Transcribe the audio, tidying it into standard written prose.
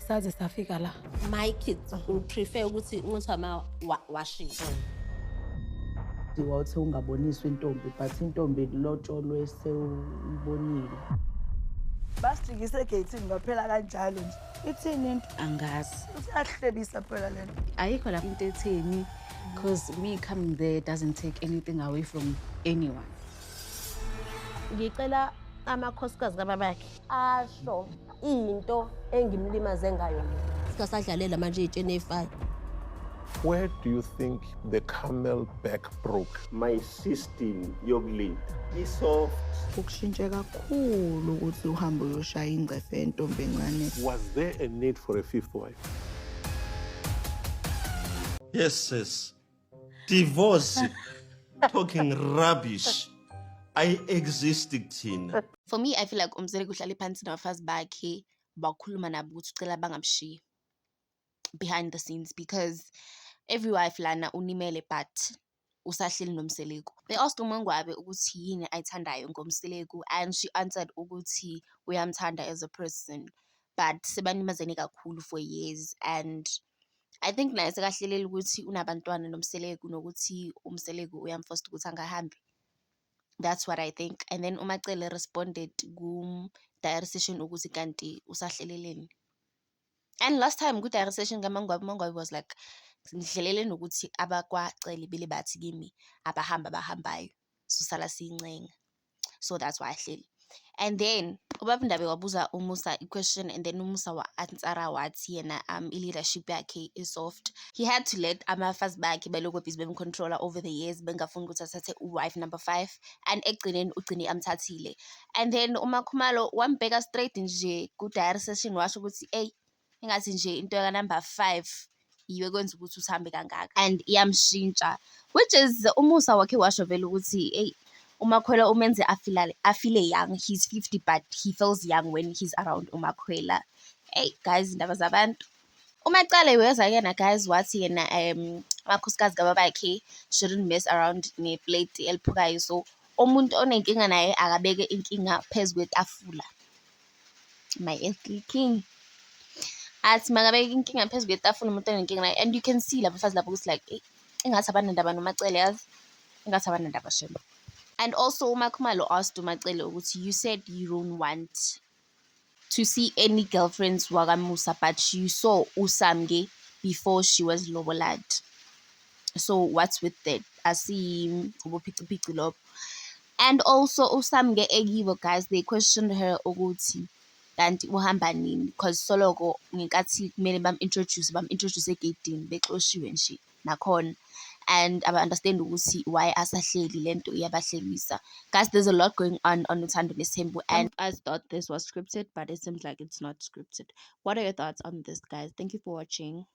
saze safika la. My kids prefer ukuthi ngithama washing. Wathi ungaboniswa intombi but intombi lotsholwe sewubonile. Basikise egate ngaphela kanjalo nje. Ithini into? Angazi. Usiyahlebisa phela lento. Ayikho la into etheni because me coming there doesn't take anything away from anyone. Ngicela amakhosikazi kababakhe asho into engimlimaze ngayo. Sikasadlalela manje itshene efaya. Where do you think the camel back broke? My system yokulinda isoft. Ukushintshe kakhulu ukuthi uhambe uyoshaya ingcefe yentombi encane. Was there a need for a fifth wife? Yes, sis. Divorce. Talking rubbish. I existed thina. For me, I feel like umzele kuhlala phansi nabafazi bakhe bakhuluma nabo ukuthi ucela bangamshiyi behind the scenes because every wife lana unimele but usahleli nomseleko. They asked uMangwabe ukuthi yini ayithandayo ngomseleko and she answered ukuthi uyamthanda as a person but sebanimazene kakhulu for years and I think naye sekahleleli ukuthi unabantwana nomseleko nokuthi umseleko uyamforce ukuthi angahambi. That's what I think. And then uMacele responded ku-diary session ukuthi kanti usahleleleni. And last time ku-diary session kaMangwabe was like, ngihlelele nokuthi abakwacele bele bathi kimi abahambayo. So sala siyincenga. So that's why ahleli. And then uBaba Ndabe wabuza uMusa question and then uMusa wa-answera wathi yena i-leadership yakhe is soft. He had to let abafazi bakhe belokhu busy bemcontroller over the years bengafuni ukuthi athathe wife number 5 and ekugcineni ugcine amthathile. And then uMakhumalo wambheka straight nje ku-diary session washo ukuthi engathi nje into ka number 5 yiwe kwenza ukuthi uhambe kangaka and iyamshintsha, which is uMusa wakhe washo vele ukuthi uMakhwela umenze afile young. He's 50 but he feels young when he's around uMakhwela. Hey guys, indaba zabantu. uMacele weza yena guys wathi yena amakhosikazi kababakhe shouldn't mess around ne-plate eliphukayo, so umuntu onenkinga naye akabeke inkinga phezu kwetafula. My ethnic king athi makabeke inkinga phezu kwetafula umuntu onenkinga naye, and you can see labafazi lapho ukuthi like engathi abanandaba noMacele, yazi engathi abanandaba shema. And also uMakhumalo asked uMacele ukuthi you said you don't want to see any girlfriends wakaMusa but you saw uSamge before she was lobolad. So what's with that? Asi ubuphici lobo. And also uSamge ekibo guys, they questioned her ukuthi kanti uhamba nini because soloko ngenkathi kumele bam-introduce egedini bexoshiwe nje nakhona. And I understand ukuthi why asahleli lento iyabahlelisa. Guys, there's a lot going on Uthando Nesimbu, and I thought this was scripted, but it seems like it's not scripted. What are your thoughts on this, guys? Thank you for watching.